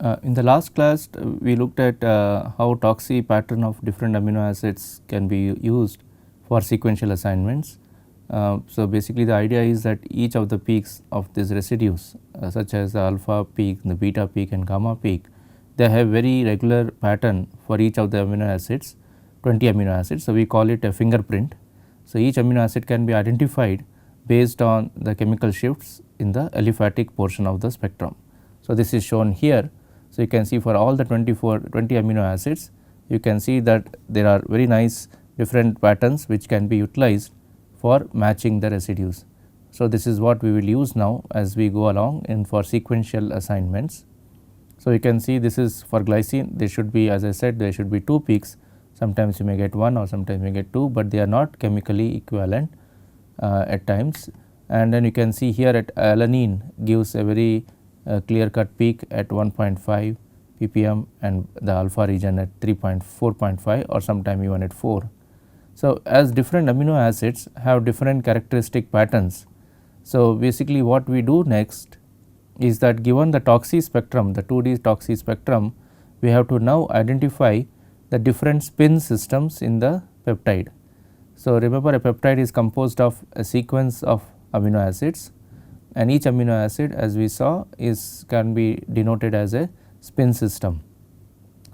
In the last class we looked at how toxi pattern of different amino acids can be used for sequential assignments. So, basically the idea is that each of the peaks of these residues such as the alpha peak, the beta peak and gamma peak, they have very regular pattern for each of the amino acids, 20 amino acids. So, we call it a fingerprint. So, each amino acid can be identified based on the chemical shifts in the aliphatic portion of the spectrum. So, this is shown here. So, you can see for all the 20 amino acids, you can see that there are very nice different patterns which can be utilized for matching the residues. So, this is what we will use now as we go along in for sequential assignments. So, you can see this is for glycine, there should be, as I said, there should be 2 peaks, sometimes you may get 1 or sometimes you may get 2, but they are not chemically equivalent at times. And then you can see here at alanine gives a very clear cut peak at 1.5 ppm and the alpha region at 4.5 or sometime even at 4. So, as different amino acids have different characteristic patterns. So, basically what we do next is that given the toxi spectrum, the 2D toxi spectrum, we have to now identify the different spin systems in the peptide. So, remember a peptide is composed of a sequence of amino acids, and each amino acid as we saw is can be denoted as a spin system.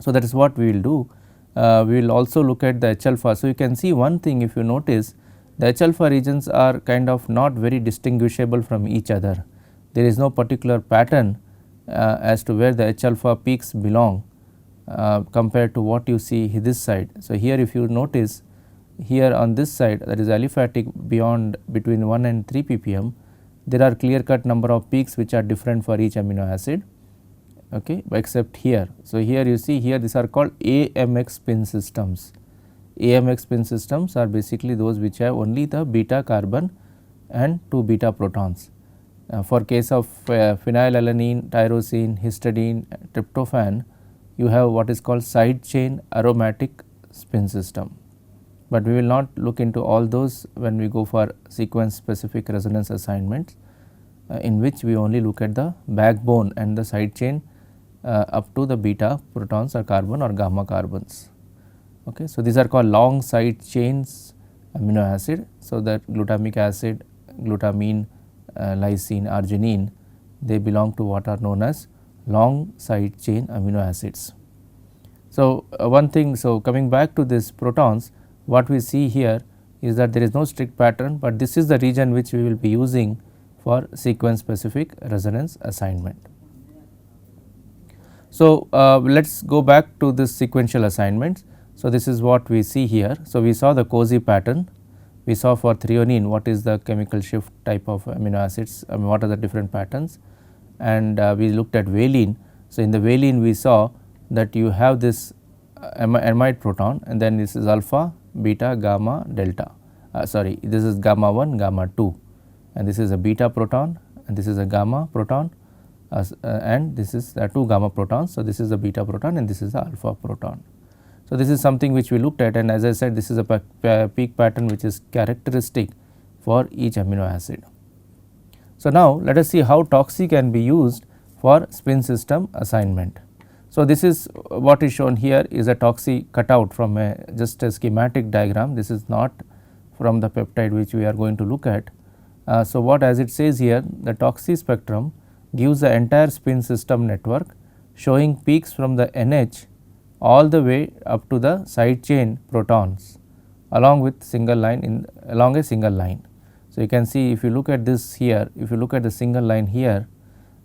So, that is what we will do. We will also look at the H alpha. So, you can see one thing, if you notice, the H alpha regions are kind of not very distinguishable from each other. There is no particular pattern as to where the H alpha peaks belong compared to what you see this side. So, here if you notice, here on this side, that is aliphatic beyond between 1 and 3 ppm, there are clear cut number of peaks which are different for each amino acid, okay, except here. So, here you see, here these are called AMX spin systems. AMX spin systems are basically those which have only the beta carbon and 2 beta protons. For case of phenylalanine, tyrosine, histidine, tryptophan, you have what is called side chain aromatic spin system. But we will not look into all those when we go for sequence specific resonance assignments, in which we only look at the backbone and the side chain up to the beta protons or carbon or gamma carbons. Okay. So, these are called long side chains amino acid. So, that glutamic acid, glutamine, lysine, arginine, they belong to what are known as long side chain amino acids. So, one thing, so coming back to this protons, what we see here is that there is no strict pattern, but this is the region which we will be using for sequence specific resonance assignment. So, let us go back to this sequential assignments. So, this is what we see here. So, we saw the cozy pattern, we saw for threonine what is the chemical shift type of amino acids, what are the different patterns, and we looked at valine. So, in the valine we saw that you have this amide proton, and then this is alpha, beta, gamma, delta, sorry, this is gamma 1, gamma 2, and this is a beta proton and this is a gamma proton, and this is 2 gamma protons. So, this is the beta proton and this is the alpha proton. So, this is something which we looked at, and as I said, this is a peak pattern which is characteristic for each amino acid. So, now let us see how toxi can be used for spin system assignment. So, this is what is shown here is a toxi cutout from just a schematic diagram. This is not from the peptide which we are going to look at. So, what as it says here, the toxi spectrum gives the entire spin system network showing peaks from the NH all the way up to the side chain protons along with single line along a single line. So, you can see if you look at this here, if you look at the single line here,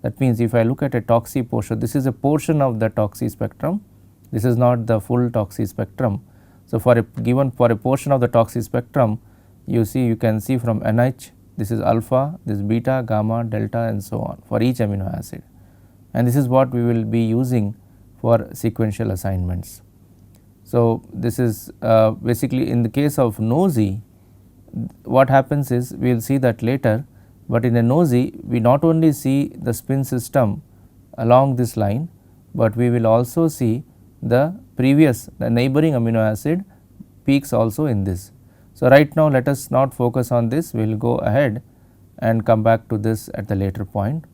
that means if I look at a toxi portion, this is a portion of the toxi spectrum, this is not the full toxi spectrum. So, for a given for a portion of the toxi spectrum, you see, you can see from NH, this is alpha, this beta, gamma, delta and so on for each amino acid, and this is what we will be using for sequential assignments. So, this is basically in the case of nosy, what happens is we will see that later, but in a nosy we not only see the spin system along this line, but we will also see the neighboring amino acid peaks also in this. So, right now let us not focus on this, we will go ahead and come back to this at the later point.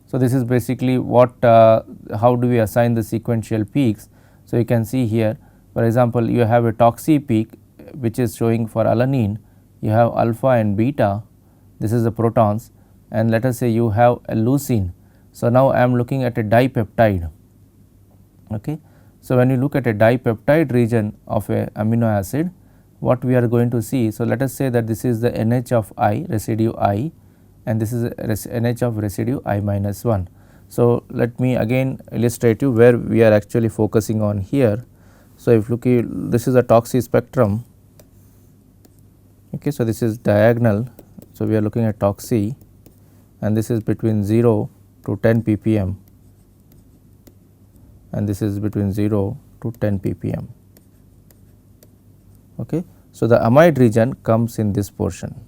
So, this is basically what how do we assign the sequential peaks. So, you can see here, for example, you have a toxi peak which is showing for alanine, you have alpha and beta, this is the protons, and let us say you have a leucine. So, now I am looking at a dipeptide. Okay. So, when you look at a dipeptide region of a amino acid, what we are going to see. So, let us say that this is the NH of I, residue I, and this is NH of residue I minus 1. So, let me again illustrate you where we are actually focusing on here. So, if look at this is a toxi spectrum. Okay. So, this is diagonal. So, we are looking at toxi, and this is between 0 to 10 ppm, and this is between 0 to 10 ppm. Okay. So, the amide region comes in this portion,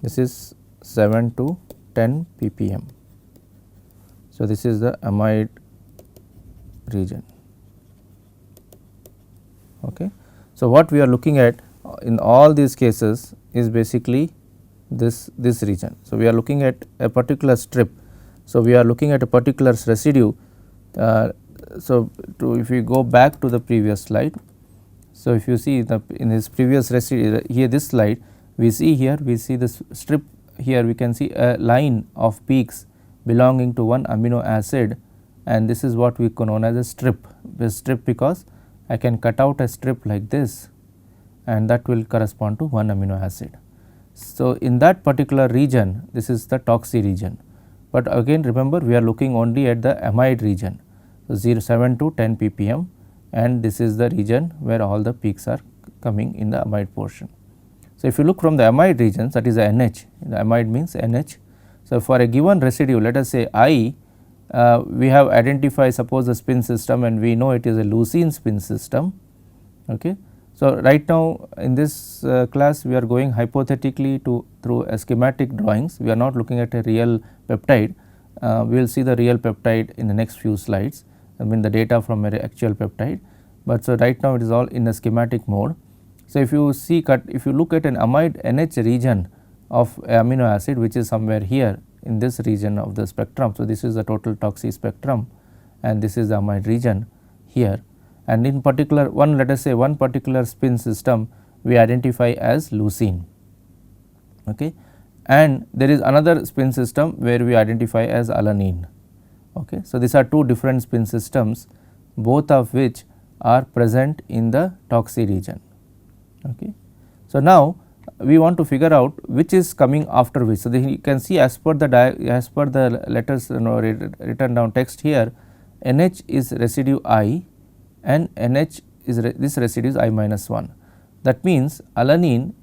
this is 7 to 10 ppm. So, this is the amide region. Okay. So, what we are looking at in all these cases is basically this region. So, we are looking at a particular strip. So, we are looking at a particular residue. So, if we go back to the previous slide. So, if you see in this previous residue here, this slide we see here, we see this strip here, we can see a line of peaks belonging to one amino acid, and this is what we known as a strip. The strip because I can cut out a strip like this, and that will correspond to one amino acid. So, in that particular region, this is the toxi region, but again remember we are looking only at the amide region. So, 7 to 10 ppm, and this is the region where all the peaks are coming in the amide portion. So, if you look from the amide regions, that is the NH, the amide means NH. So, for a given residue, let us say I, we have identified suppose the spin system, and we know it is a leucine spin system. Okay. So, right now in this class we are going hypothetically through a schematic drawings, we are not looking at a real peptide. We will see the real peptide in the next few slides, I mean the data from an actual peptide, but so right now it is all in a schematic mode. So, if you see if you look at an amide NH region of amino acid which is somewhere here in this region of the spectrum. So, this is the total toxi spectrum, and this is the amide region here, and in particular one, let us say one particular spin system we identify as leucine. Okay. And there is another spin system where we identify as alanine. Okay. So, these are two different spin systems, both of which are present in the toxi region. Okay. So, now we want to figure out which is coming after which. So, you can see as per the letters written down text here, NH is residue I and NH is this residue is I minus 1. That means, alanine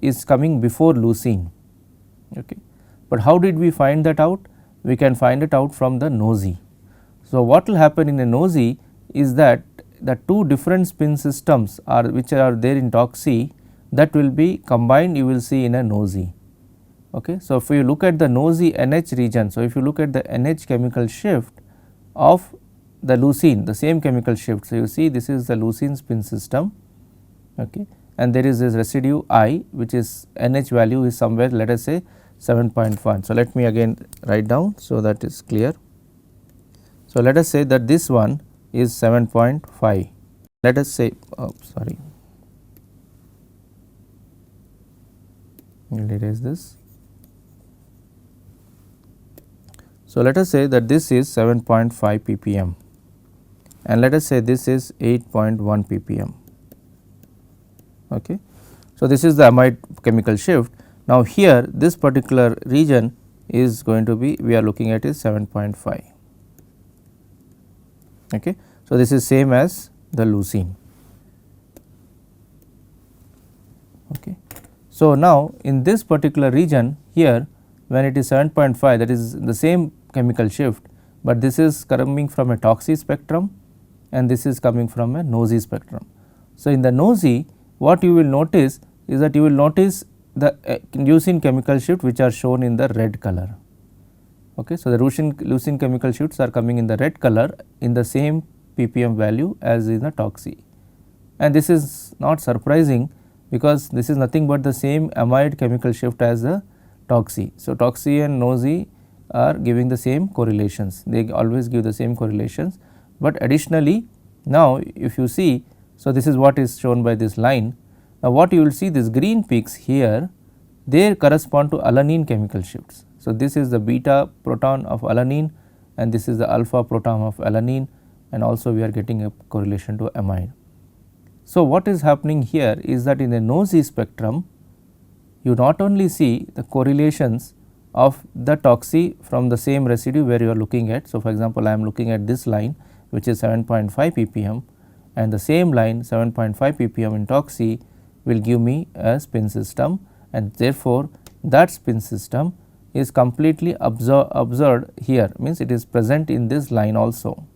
is coming before leucine. Okay. But how did we find that out? We can find it out from the nosy. So, what will happen in a nosy is that the two different spin systems which are there in toxi, that will be combined, you will see in a nosy. Okay. So, if you look at the nosy NH region, so if you look at the NH chemical shift of the leucine, the same chemical shift. So, you see this is the leucine spin system, okay, and there is this residue I, which is NH value is somewhere, let us say 7.1. So, let me again write down so that is clear. So, let us say that this one is 7.5. Let us say, sorry, I will erase this. So, let us say that this is 7.5 ppm, and let us say this is 8.1 ppm. Okay. So, this is the amide chemical shift. Now, here this particular region is going to be, we are looking at is 7.5. Okay. So, this is same as the leucine. Okay. So, now in this particular region here, when it is 7.5, that is the same chemical shift, but this is coming from a toxi spectrum and this is coming from a nosy spectrum. So, in the nosy, what you will notice is that you will notice the leucine chemical shift which are shown in the red color. Okay. So, the leucine chemical shifts are coming in the red color in the same ppm value as in the toxi, and this is not surprising because this is nothing but the same amide chemical shift as the toxi. So, toxi and nosy are giving the same correlations, they always give the same correlations, but additionally now if you see, so this is what is shown by this line. Now what you will see, these green peaks here, they correspond to alanine chemical shifts. So this is the beta proton of alanine and this is the alpha proton of alanine, and also we are getting a correlation to amide. So what is happening here is that in a nosy spectrum, you not only see the correlations of the toxi from the same residue where you are looking at. So, for example, I am looking at this line which is 7.5 ppm, and the same line 7.5 ppm in toxi will give me a spin system, and therefore, that spin system is completely observed here, means it is present in this line also.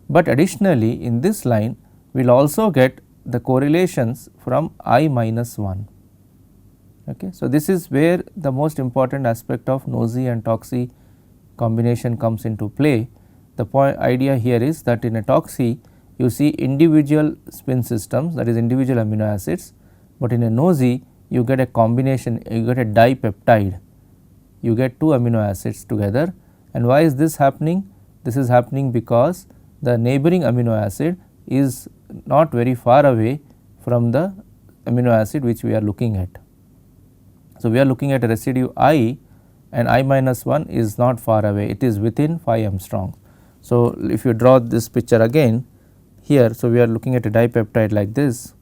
But additionally in this line we will also get the correlations from I minus 1. Okay. So, this is where the most important aspect of nosy and toxi combination comes into play. The idea here is that in a toxi you see individual spin systems, that is individual amino acids, but in a nosy you get a combination, you get a dipeptide, you get two amino acids together. And why is this happening? This is happening because the neighboring amino acid is not very far away from the amino acid which we are looking at. So, we are looking at a residue I, and I minus 1 is not far away, it is within 5 angstrom. So, if you draw this picture again here, so we are looking at a dipeptide like this.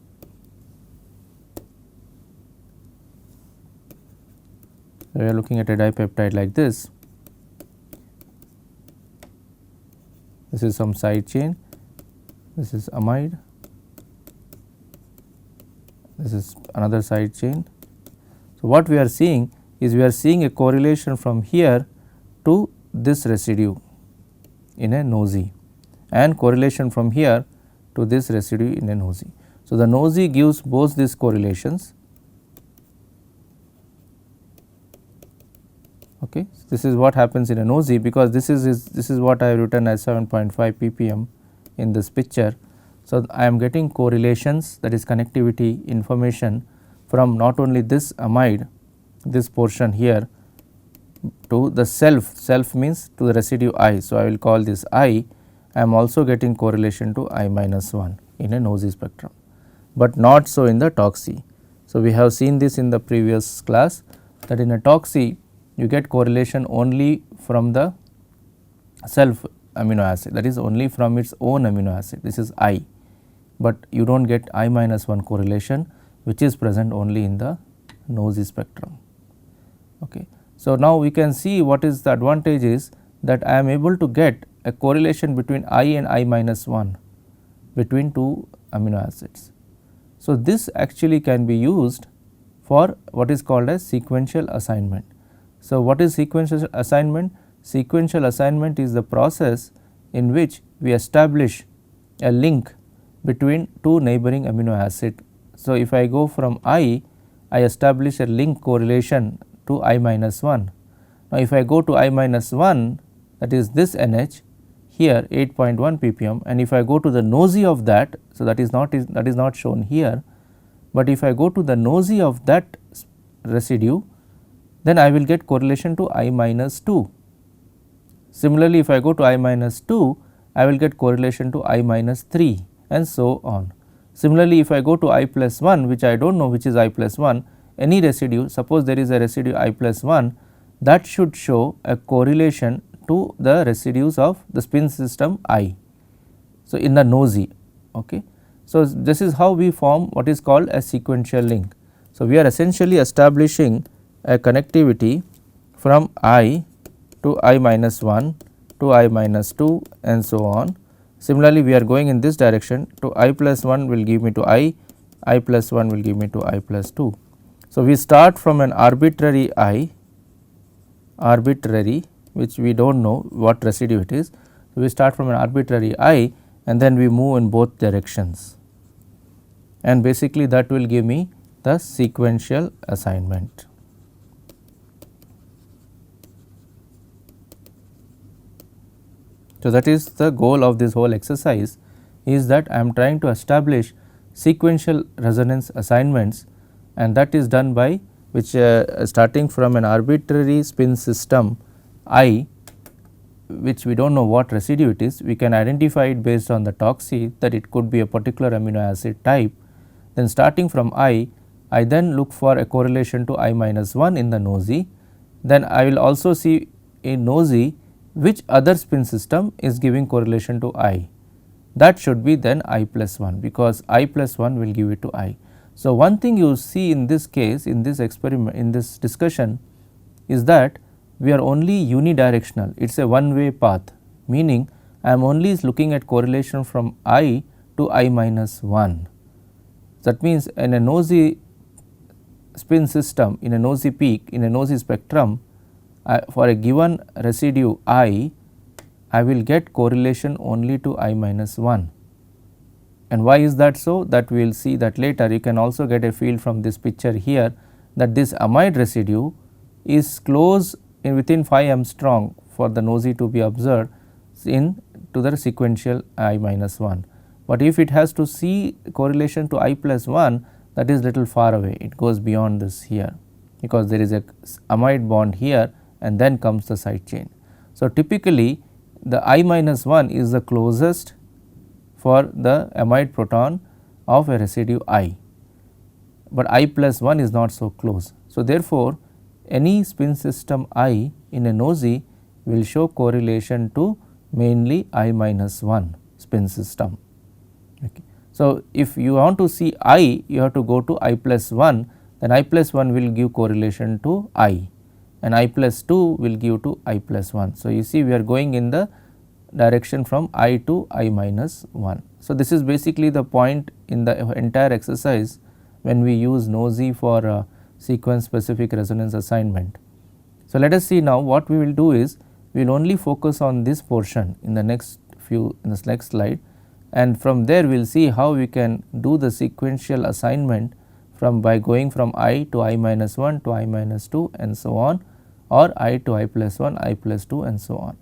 So, we are looking at a dipeptide like this. This is some side chain, this is amide, this is another side chain. So, what we are seeing is we are seeing a correlation from here to this residue in a nosy, and correlation from here to this residue in a nosy. So, the nosy gives both these correlations. Okay. This is what happens in a nosy, because this is what I have written as 7.5 ppm in this picture. So, I am getting correlations, that is connectivity information from not only this amide, this portion here, to the self means to the residue I. So, I will call this I am also getting correlation to I minus 1 in a nosy spectrum, but not so in the toxi. So, we have seen this in the previous class, that in a toxi you get correlation only from the self amino acid, that is only from its own amino acid, this is I, but you do not get I minus 1 correlation which is present only in the nosy spectrum. Okay. So, now we can see what is the advantage is that I am able to get a correlation between I and I minus 1 between two amino acids. So, this actually can be used for what is called as sequential assignment. So, what is sequential assignment? Sequential assignment is the process in which we establish a link between two neighboring amino acid. So, if I go from I establish a link correlation to I minus 1. Now, if I go to I minus 1, that is this NH here 8.1 ppm, and if I go to the nosy of that, so that is not shown here, but if I go to the nosy of that residue, then I will get correlation to I minus 2. Similarly, if I go to I minus 2, I will get correlation to I minus 3, and so on. Similarly, if I go to I plus 1, which I do not know which is I plus 1, any residue, suppose there is a residue I plus 1, that should show a correlation to the residues of the spin system I. So, in the nosy. Okay. So, this is how we form what is called a sequential link. So, we are essentially establishing a connectivity from I to I minus 1 to I minus 2 and so on. Similarly, we are going in this direction to I plus 1 will give me to I plus 1 will give me to I plus 2. So, we start from an arbitrary I, which we do not know what residue it is. So, we start from an arbitrary I and then we move in both directions, and basically that will give me the sequential assignment. So, that is the goal of this whole exercise, is that I am trying to establish sequential resonance assignments, and that is done by which starting from an arbitrary spin system I, which we do not know what residue it is, we can identify it based on the toxi that it could be a particular amino acid type. Then starting from I then look for a correlation to I minus 1 in the nosy. Then I will also see in nosy which other spin system is giving correlation to I. That should be then I plus 1, because I plus 1 will give it to I. So, one thing you see in this case, in this experiment, in this discussion, is that we are only unidirectional, it is a one way path, meaning I am only looking at correlation from I to I minus 1. That means, in a nosy spin system, in a nosy peak, in a nosy spectrum, for a given residue I will get correlation only to I minus 1. And why is that so? That we will see that later. You can also get a feel from this picture here that this amide residue is close in within 5 angstrom for the nosy to be observed in to the sequential I minus 1. But if it has to see correlation to I plus 1, that is little far away, it goes beyond this here, because there is a amide bond here and then comes the side chain. So, typically the I minus 1 is the closest for the amide proton of a residue I, but I plus 1 is not so close. So, therefore, any spin system I in a nosy will show correlation to mainly I minus 1 spin system. Okay. So, if you want to see I, you have to go to I plus 1, then I plus 1 will give correlation to I, and I plus 2 will give to I plus 1. So, you see we are going in the direction from I to I minus 1. So, this is basically the point in the entire exercise when we use nosy for sequence specific resonance assignment. So, let us see now what we will do is we will only focus on this portion in the next slide, and from there we will see how we can do the sequential assignment from by going from I to I minus 1 to I minus 2 and so on, or I to I plus 1, I plus 2 and so on.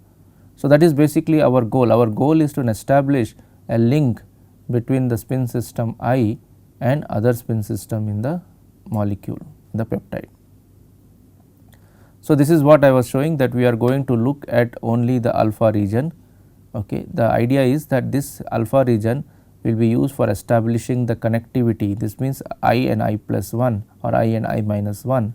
So, that is basically our goal. Our goal is to establish a link between the spin system I and other spin system in the molecule, the peptide. So, this is what I was showing, that we are going to look at only the alpha region. Okay. The idea is that this alpha region will be used for establishing the connectivity. This means I and I plus 1 or I and I minus 1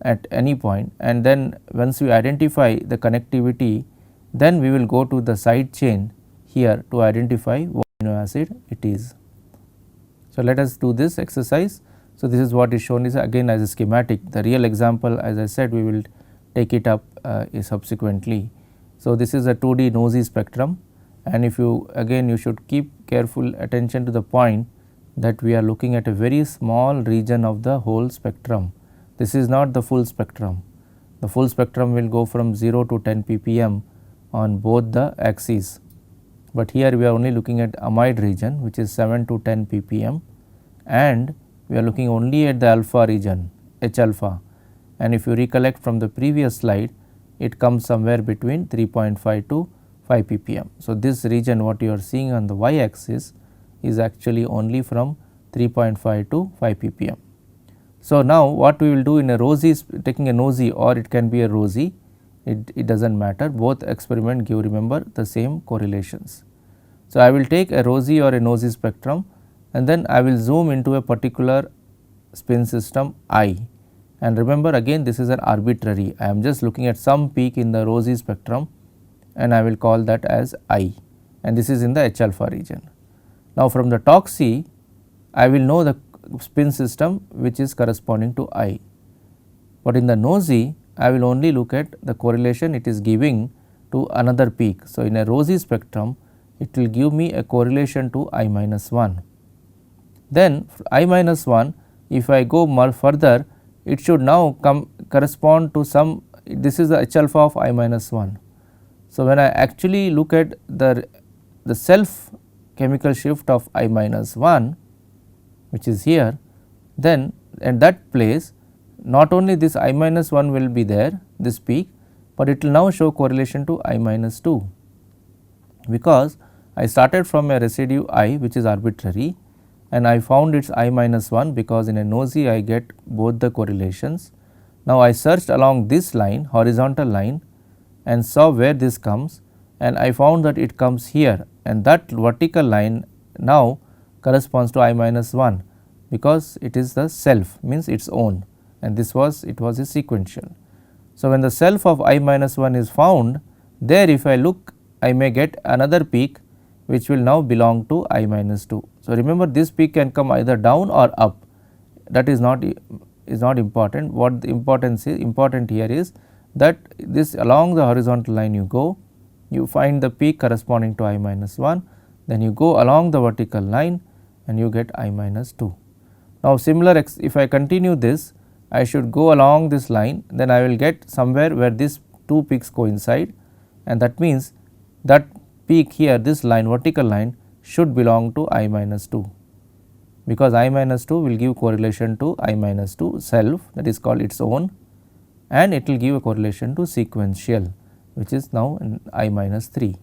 at any point, and then once we identify the connectivity, then we will go to the side chain here to identify what amino acid it is. So, let us do this exercise. So, this is what is shown is again as a schematic. The real example, as I said, we will take it up subsequently. So, this is a 2D nosy spectrum, and if you again you should keep careful attention to the point that we are looking at a very small region of the whole spectrum. This is not the full spectrum. The full spectrum will go from 0 to 10 ppm on both the axes, but here we are only looking at amide region, which is 7 to 10 ppm, and we are looking only at the alpha region, H alpha, and if you recollect from the previous slide, it comes somewhere between 3.5 to 5 ppm. So, this region what you are seeing on the y axis is actually only from 3.5 to 5 ppm. So, now what we will do in a rosy, taking a nosy, or it can be a rosy, it does not matter, both experiment give, remember, the same correlations. So, I will take a rosy or a nosy spectrum, and then I will zoom into a particular spin system I, and remember again this is an arbitrary, I am just looking at some peak in the rosy spectrum and I will call that as I, and this is in the H alpha region. Now, from the toxi I will know the spin system which is corresponding to I, but in the nosy I will only look at the correlation it is giving to another peak. So, in a rosy spectrum it will give me a correlation to I minus 1. Then I minus 1, if I go more further, it should now correspond to some, this is the H alpha of I minus 1. So, when I actually look at the self chemical shift of I minus 1, which is here, then at that place not only this I minus 1 will be there, this peak, but it will now show correlation to I minus 2, because I started from a residue I which is arbitrary, and I found its I minus 1, because in a nosy I get both the correlations. Now, I searched along this line, horizontal line, and saw where this comes, and I found that it comes here, and that vertical line now corresponds to I minus 1, because it is the self, means its own, and it was a sequential. So, when the self of I minus 1 is found, there if I look, I may get another peak which will now belong to I minus 2. So, remember this peak can come either down or up, that is not important. What the important here is that this along the horizontal line you go, you find the peak corresponding to I minus 1, then you go along the vertical line and you get I minus 2. Now, similar if I continue this, I should go along this line, then I will get somewhere where these two peaks coincide, and that means that peak here, this line, vertical line, should belong to I minus 2, because I minus 2 will give correlation to I minus 2 self, that is called its own, and it will give a correlation to sequential, which is now in I minus 3.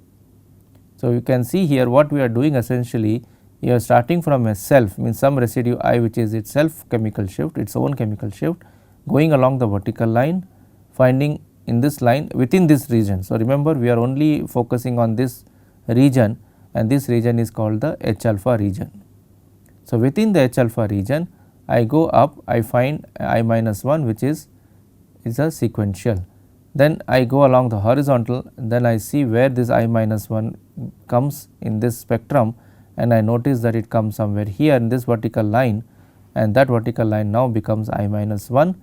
So, you can see here what we are doing essentially, you are starting from a self, means some residue I which is itself chemical shift, its own chemical shift, going along the vertical line, finding in this line within this region. So, remember we are only focusing on this region, and this region is called the H alpha region. So, within the H alpha region I go up, I find I minus 1 which is a sequential. Then I go along the horizontal, then I see where this I minus 1 comes in this spectrum, and I notice that it comes somewhere here in this vertical line, and that vertical line now becomes I minus 1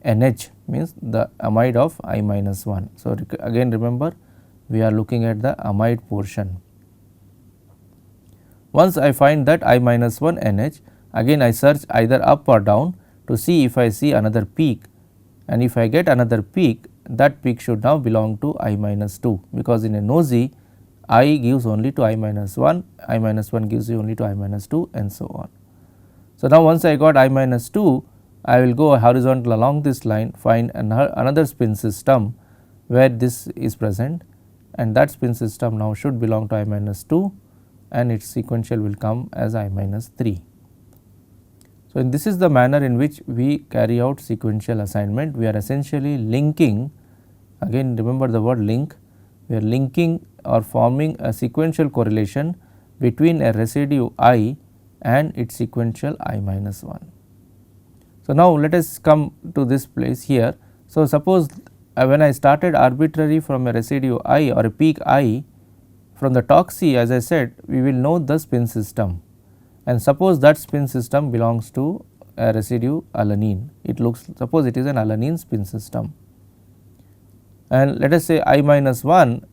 NH, means the amide of I minus 1. So, again remember we are looking at the amide portion. Once I find that I minus 1 NH, again I search either up or down to see if I see another peak, and if I get another peak, that peak should now belong to I minus 2, because in a nosy I gives only to I minus 1, I minus 1 gives you only to I minus 2, and so on. So, now once I got I minus 2, I will go horizontal along this line, find another spin system where this is present, and that spin system now should belong to I minus 2, and its sequential will come as I minus 3. So, this is the manner in which we carry out sequential assignment. We are essentially linking, again remember the word link, we are linking or forming a sequential correlation between a residue I and its sequential I minus 1. So, now let us come to this place here. So, suppose when I started arbitrary from a residue I or a peak I, from the TOC, as I said, we will know the spin system, and suppose that spin system belongs to a residue alanine. It looks, suppose it is an alanine spin system, and let us say I minus 1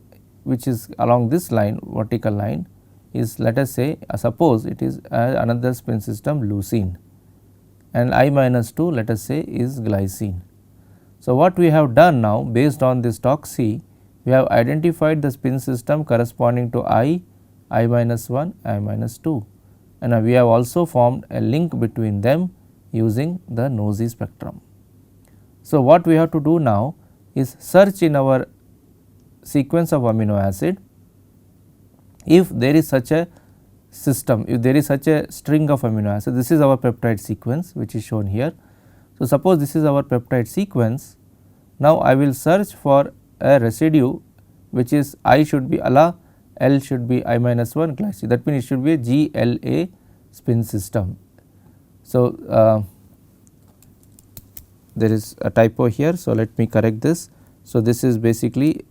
which is along this line, vertical line, is, let us say suppose it is another spin system leucine, and I minus 2 let us say is glycine. So, what we have done now based on this TOC, we have identified the spin system corresponding to I minus 1, I minus 2, and we have also formed a link between them using the nosy spectrum. So, what we have to do now is search in our sequence of amino acid if there is such a system, if there is such a string of amino acids. This is our peptide sequence which is shown here. So, suppose this is our peptide sequence. Now, I will search for a residue which is I should be ALA, L should be I minus 1 glycine, that means it should be a GLA spin system. So, there is a typo here. So, let me correct this. So, this is basically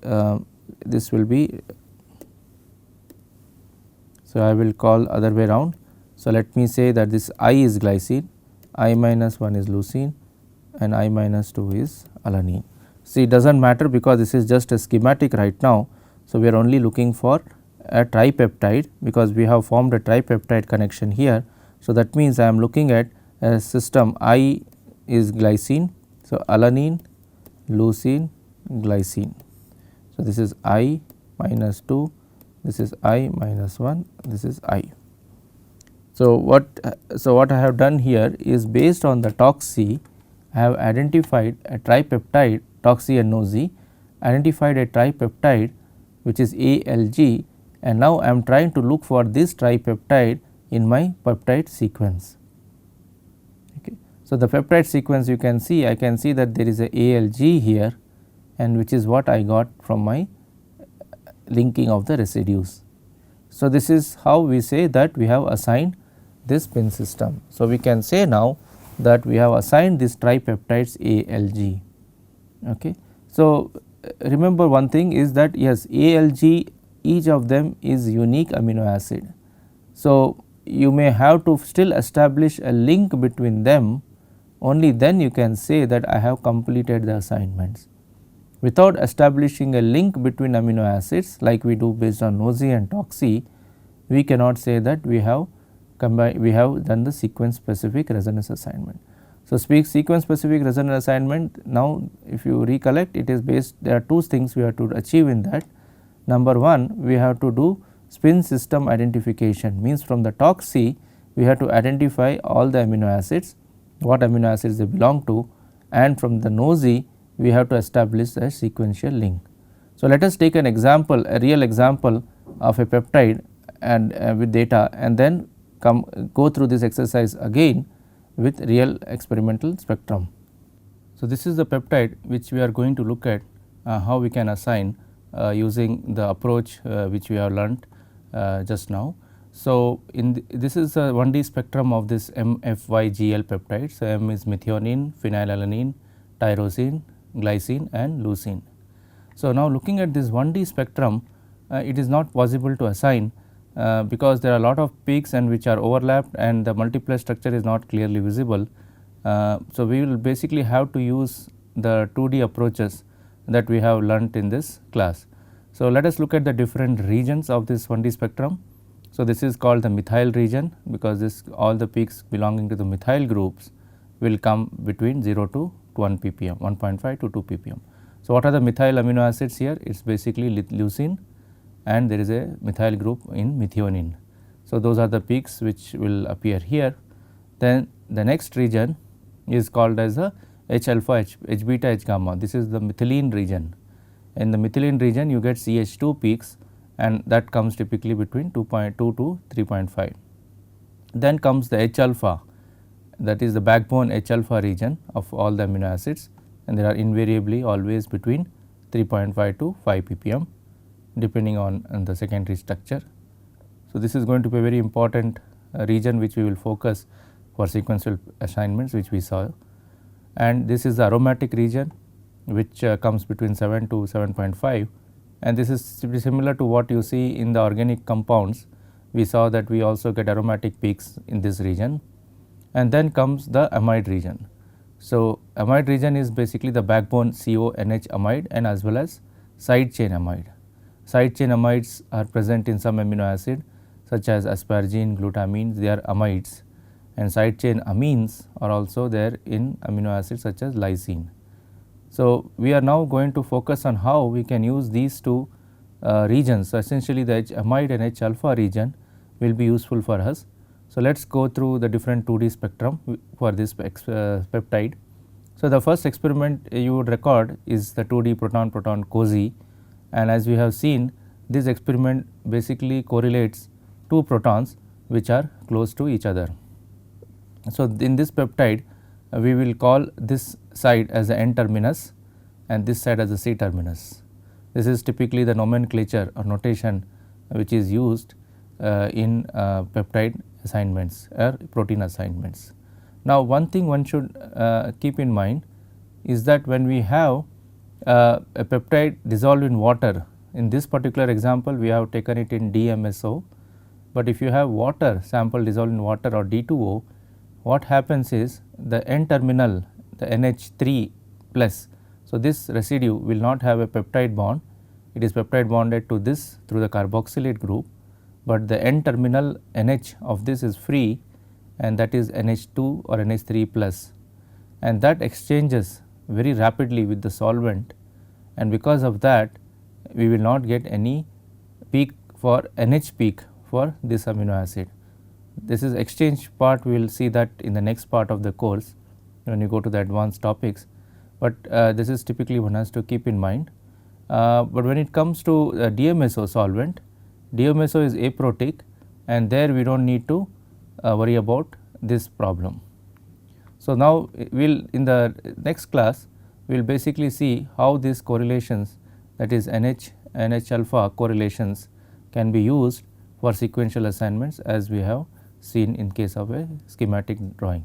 this will be, so I will call other way around. So, let me say that this I is glycine, I minus 1 is leucine, and I minus 2 is alanine. See, it does not matter because this is just a schematic right now. So, we are only looking for a tripeptide because we have formed a tripeptide connection here. So, that means I am looking at a system I is glycine. So, alanine, leucine, glycine. So, this is I minus 2, this is I minus 1, this is I. So, what I have done here is based on the TOC, I have identified a tripeptide, TOC and nosy, identified a tripeptide which is ALG, and now I am trying to look for this tripeptide in my peptide sequence. Okay. So, the peptide sequence you can see, I can see that there is a ALG here, and which is what I got from my linking of the residues. So, this is how we say that we have assigned this spin system. So, we can say now that we have assigned these tripeptides ALG. Okay. So, remember one thing is that yes, ALG, each of them is unique amino acid. So, you may have to still establish a link between them, only then you can say that I have completed the assignments. Without establishing a link between amino acids like we do based on NOSI and TOXI, we cannot say that we have done the sequence specific resonance assignment. So, sequence specific resonance assignment, now if you recollect, it is based, there are two things we have to achieve in that. Number one, we have to do spin system identification, means from the TOXI we have to identify all the amino acids, what amino acids they belong to, and from the NOSI we have to establish a sequential link. So, let us take an example, a real example of a peptide and with data, and then go through this exercise again with real experimental spectrum. So, this is the peptide which we are going to look at how we can assign using the approach which we have learnt just now. So, this is a 1D spectrum of this MFYGL peptide. So, M is methionine, phenylalanine, tyrosine, glycine and leucine. So, now looking at this 1D spectrum, it is not possible to assign because there are a lot of peaks and which are overlapped and the multiplex structure is not clearly visible. So, we will basically have to use the 2D approaches that we have learnt in this class. So, let us look at the different regions of this 1D spectrum. So, this is called the methyl region because this all the peaks belonging to the methyl groups will come between 0 to 1 ppm, 1.5 to 2 ppm. So, what are the methyl amino acids here? It is basically leucine and there is a methyl group in methionine. So, those are the peaks which will appear here. Then the next region is called as the H alpha, H beta, H gamma. This is the methylene region. In the methylene region you get CH2 peaks and that comes typically between 2.2 to 3.5. Then comes the H alpha, that is the backbone H alpha region of all the amino acids, and there are invariably always between 3.5 to 5 ppm depending on the secondary structure. So, this is going to be a very important region which we will focus for sequential assignments which we saw, and this is the aromatic region which comes between 7 to 7.5, and this is similar to what you see in the organic compounds. We saw that we also get aromatic peaks in this region, and then comes the amide region. So, amide region is basically the backbone CONH amide and as well as side chain amide. Side chain amides are present in some amino acid such as asparagine, glutamine, they are amides, and side chain amines are also there in amino acids such as lysine. So, we are now going to focus on how we can use these two regions. So, essentially the H amide and H alpha region will be useful for us. So, let us go through the different 2D spectrum for this peptide. So, the first experiment you would record is the 2D proton-proton cozy, and as we have seen, this experiment basically correlates two protons which are close to each other. So, in this peptide we will call this side as the N terminus and this side as the C terminus. This is typically the nomenclature or notation which is used in peptide assignments or protein assignments. Now, one thing one should keep in mind is that when we have a peptide dissolved in water, in this particular example we have taken it in DMSO, but if you have water sample dissolved in water or D2O, what happens is the N terminal, the NH3 plus. So, this residue will not have a peptide bond, it is peptide bonded to this through the carboxylate group, but the N terminal NH of this is free and that is NH2 or NH3 plus, and that exchanges very rapidly with the solvent, and because of that we will not get any peak for NH peak for this amino acid. This is exchange part, we will see that in the next part of the course when you go to the advanced topics, but this is typically one has to keep in mind. But when it comes to DMSO solvent, DMSO is aprotic and there we do not need to worry about this problem. So, now we will in the next class we will basically see how these correlations, that is NH alpha correlations, can be used for sequential assignments, as we have seen in case of a schematic drawing.